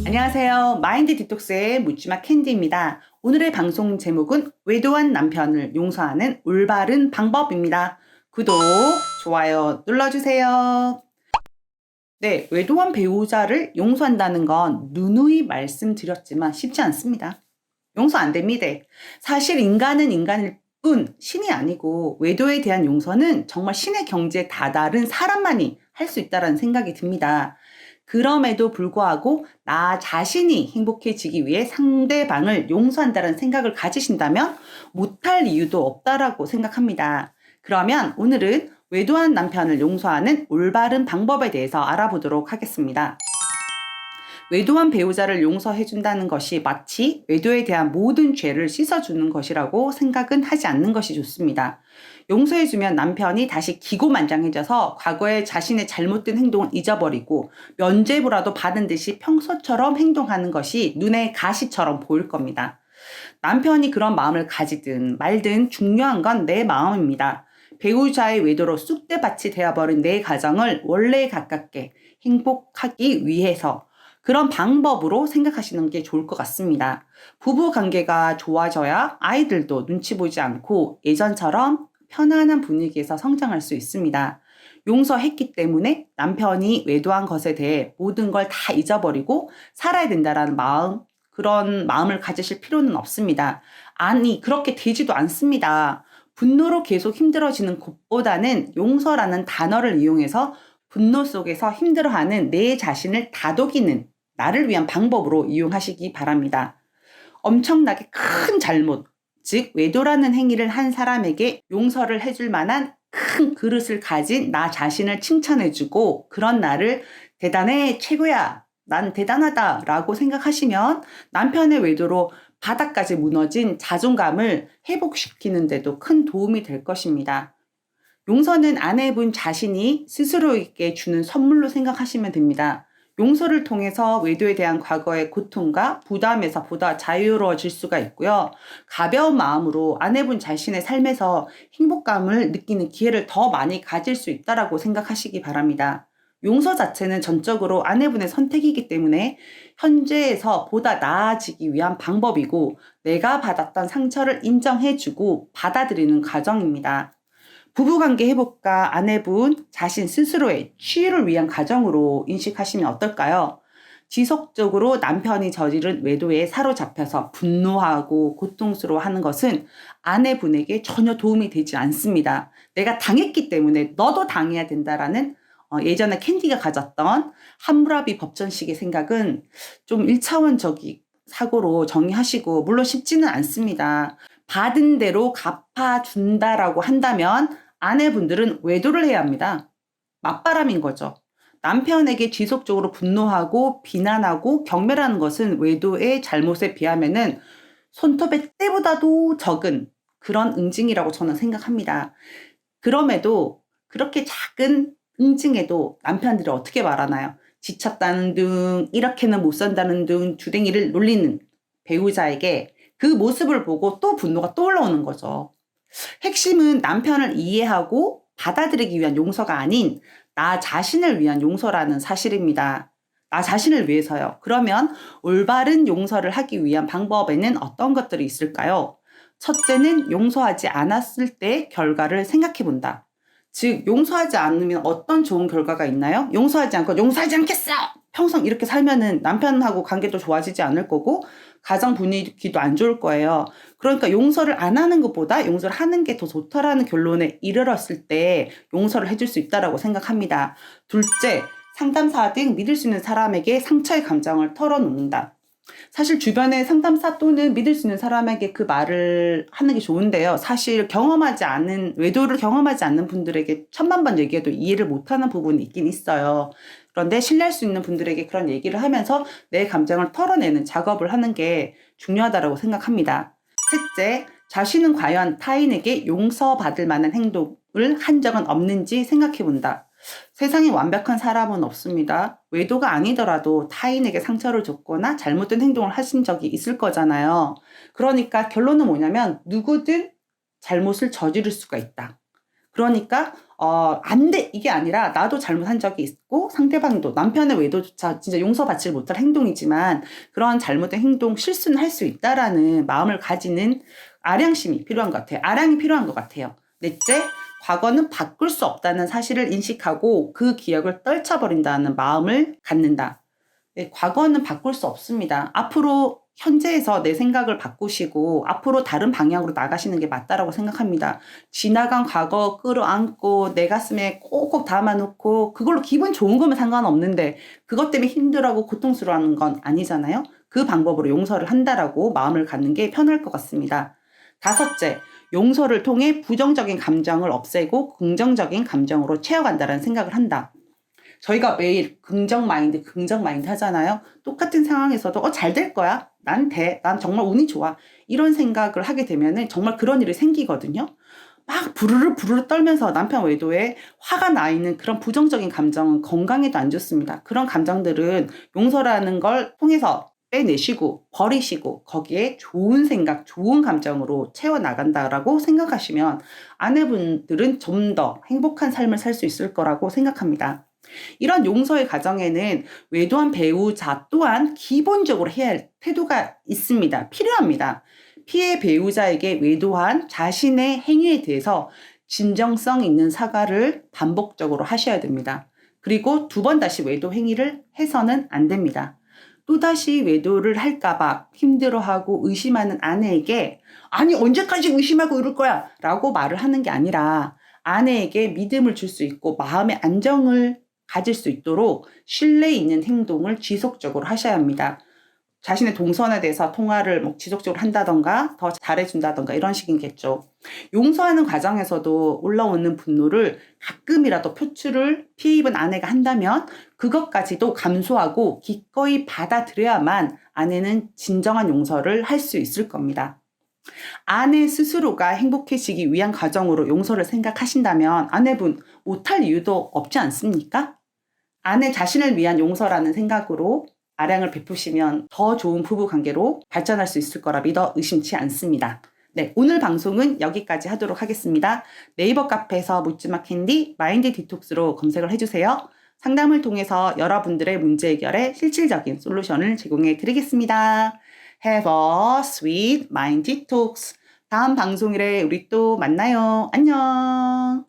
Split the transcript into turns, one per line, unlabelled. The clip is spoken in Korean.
안녕하세요. 마인드 디톡스의 묻지마 캔디입니다. 오늘의 방송 제목은 외도한 남편을 용서하는 올바른 방법입니다. 구독, 좋아요 눌러주세요. 네, 외도한 배우자를 용서한다는 건 누누이 말씀드렸지만 쉽지 않습니다. 용서 안 됩니다. 사실 인간은 인간일 뿐 신이 아니고 외도에 대한 용서는 정말 신의 경지에 다다른 사람만이 할 수 있다는 생각이 듭니다. 그럼에도 불구하고 나 자신이 행복해지기 위해 상대방을 용서한다는 생각을 가지신다면 못할 이유도 없다라고 생각합니다. 그러면 오늘은 외도한 남편을 용서하는 올바른 방법에 대해서 알아보도록 하겠습니다. 외도한 배우자를 용서해준다는 것이 마치 외도에 대한 모든 죄를 씻어주는 것이라고 생각은 하지 않는 것이 좋습니다. 용서해주면 남편이 다시 기고만장해져서 과거에 자신의 잘못된 행동을 잊어버리고 면죄부라도 받은 듯이 평소처럼 행동하는 것이 눈에 가시처럼 보일 겁니다. 남편이 그런 마음을 가지든 말든 중요한 건 내 마음입니다. 배우자의 외도로 쑥대밭이 되어버린 내 가정을 원래에 가깝게 행복하기 위해서 그런 방법으로 생각하시는 게 좋을 것 같습니다. 부부 관계가 좋아져야 아이들도 눈치 보지 않고 예전처럼 편안한 분위기에서 성장할 수 있습니다. 용서했기 때문에 남편이 외도한 것에 대해 모든 걸 다 잊어버리고 살아야 된다라는 그런 마음을 가지실 필요는 없습니다. 아니, 그렇게 되지도 않습니다. 분노로 계속 힘들어지는 것보다는 용서라는 단어를 이용해서 분노 속에서 힘들어하는 내 자신을 다독이는 나를 위한 방법으로 이용하시기 바랍니다. 엄청나게 큰 잘못, 즉 외도라는 행위를 한 사람에게 용서를 해줄 만한 큰 그릇을 가진 나 자신을 칭찬해주고 그런 나를 대단해, 최고야, 난 대단하다 라고 생각하시면 남편의 외도로 바닥까지 무너진 자존감을 회복시키는 데도 큰 도움이 될 것입니다. 용서는 아내분 자신이 스스로에게 주는 선물로 생각하시면 됩니다. 용서를 통해서 외도에 대한 과거의 고통과 부담에서 보다 자유로워질 수가 있고요. 가벼운 마음으로 아내분 자신의 삶에서 행복감을 느끼는 기회를 더 많이 가질 수 있다고 생각하시기 바랍니다. 용서 자체는 전적으로 아내분의 선택이기 때문에 현재에서 보다 나아지기 위한 방법이고 내가 받았던 상처를 인정해주고 받아들이는 과정입니다. 부부관계 회복과 아내분 자신 스스로의 치유를 위한 과정으로 인식하시면 어떨까요? 지속적으로 남편이 저지른 외도에 사로잡혀서 분노하고 고통스러워하는 것은 아내분에게 전혀 도움이 되지 않습니다. 내가 당했기 때문에 너도 당해야 된다라는 예전에 캔디가 가졌던 함무라비 법전식의 생각은 좀 1차원적인 사고로 정의하시고 물론 쉽지는 않습니다. 받은 대로 갚아준다라고 한다면 아내분들은 외도를 해야 합니다. 맞바람인 거죠. 남편에게 지속적으로 분노하고 비난하고 경멸하는 것은 외도의 잘못에 비하면은 손톱의 때보다도 적은 그런 응징이라고 저는 생각합니다. 그럼에도 그렇게 작은 응징에도 남편들이 어떻게 말하나요? 지쳤다는 둥, 이렇게는 못 산다는 둥 주댕이를 놀리는 배우자에게 그 모습을 보고 또 분노가 또 올라오는 거죠. 핵심은 남편을 이해하고 받아들이기 위한 용서가 아닌 나 자신을 위한 용서라는 사실입니다. 나 자신을 위해서요. 그러면 올바른 용서를 하기 위한 방법에는 어떤 것들이 있을까요? 첫째는 용서하지 않았을 때 결과를 생각해 본다. 즉 용서하지 않으면 어떤 좋은 결과가 있나요? 용서하지 않고 용서하지 않겠어! 평생 이렇게 살면은 남편하고 관계도 좋아지지 않을 거고 가정 분위기도 안 좋을 거예요. 그러니까 용서를 안 하는 것보다 용서를 하는 게 더 좋다라는 결론에 이르렀을 때 용서를 해줄 수 있다라고 생각합니다. 둘째, 상담사 등 믿을 수 있는 사람에게 상처의 감정을 털어놓는다. 사실 주변에 상담사 또는 믿을 수 있는 사람에게 그 말을 하는 게 좋은데요. 사실 외도를 경험하지 않는 분들에게 천만 번 얘기해도 이해를 못하는 부분이 있긴 있어요. 그런데 신뢰할 수 있는 분들에게 그런 얘기를 하면서 내 감정을 털어내는 작업을 하는 게 중요하다고 생각합니다. 셋째, 자신은 과연 타인에게 용서받을 만한 행동을 한 적은 없는지 생각해 본다. 세상에 완벽한 사람은 없습니다. 외도가 아니더라도 타인에게 상처를 줬거나 잘못된 행동을 하신 적이 있을 거잖아요. 그러니까 결론은 뭐냐면 누구든 잘못을 저지를 수가 있다. 그러니까 안 돼! 이게 아니라 나도 잘못한 적이 있고 상대방도 남편의 외도조차 진짜 용서받지 못할 행동이지만 그런 잘못된 행동, 실수는 할 수 있다라는 마음을 가지는 아량심이 필요한 것 같아요. 아량이 필요한 것 같아요. 넷째, 과거는 바꿀 수 없다는 사실을 인식하고 그 기억을 떨쳐버린다는 마음을 갖는다. 네, 과거는 바꿀 수 없습니다. 앞으로 현재에서 내 생각을 바꾸시고 앞으로 다른 방향으로 나가시는 게 맞다라고 생각합니다. 지나간 과거 끌어안고 내 가슴에 꼭꼭 담아놓고 그걸로 기분 좋은 거면 상관없는데 그것 때문에 힘들어하고 고통스러워하는 건 아니잖아요. 그 방법으로 용서를 한다라고 마음을 갖는 게 편할 것 같습니다. 다섯째, 용서를 통해 부정적인 감정을 없애고 긍정적인 감정으로 채워간다는 생각을 한다. 저희가 매일 긍정 마인드 하잖아요. 똑같은 상황에서도 잘 될 거야. 난 돼. 난 정말 운이 좋아. 이런 생각을 하게 되면은 정말 그런 일이 생기거든요. 막 부르르 떨면서 남편 외도에 화가 나 있는 그런 부정적인 감정은 건강에도 안 좋습니다. 그런 감정들은 용서라는 걸 통해서 빼내시고 버리시고 거기에 좋은 생각, 좋은 감정으로 채워나간다라고 생각하시면 아내분들은 좀 더 행복한 삶을 살 수 있을 거라고 생각합니다. 이런 용서의 과정에는 외도한 배우자 또한 기본적으로 해야 할 태도가 있습니다. 필요합니다. 피해 배우자에게 외도한 자신의 행위에 대해서 진정성 있는 사과를 반복적으로 하셔야 됩니다. 그리고 두 번 다시 외도 행위를 해서는 안 됩니다. 또다시 외도를 할까봐 힘들어하고 의심하는 아내에게 아니 언제까지 의심하고 이럴 거야 라고 말을 하는 게 아니라 아내에게 믿음을 줄 수 있고 마음의 안정을 가질 수 있도록 신뢰 있는 행동을 지속적으로 하셔야 합니다. 자신의 동선에 대해서 통화를 지속적으로 한다던가 더 잘해준다던가 이런 식이겠죠. 용서하는 과정에서도 올라오는 분노를 가끔이라도 표출을 피해 입은 아내가 한다면 그것까지도 감수하고 기꺼이 받아들여야만 아내는 진정한 용서를 할 수 있을 겁니다. 아내 스스로가 행복해지기 위한 과정으로 용서를 생각하신다면 아내분 못할 이유도 없지 않습니까? 아내 자신을 위한 용서라는 생각으로 아량을 베푸시면 더 좋은 부부 관계로 발전할 수 있을 거라 믿어 의심치 않습니다. 네, 오늘 방송은 여기까지 하도록 하겠습니다. 네이버 카페에서 묻지마 캔디 마인드 디톡스로 검색을 해주세요. 상담을 통해서 여러분들의 문제 해결에 실질적인 솔루션을 제공해 드리겠습니다. Have a sweet mind detox. 다음 방송일에 우리 또 만나요. 안녕.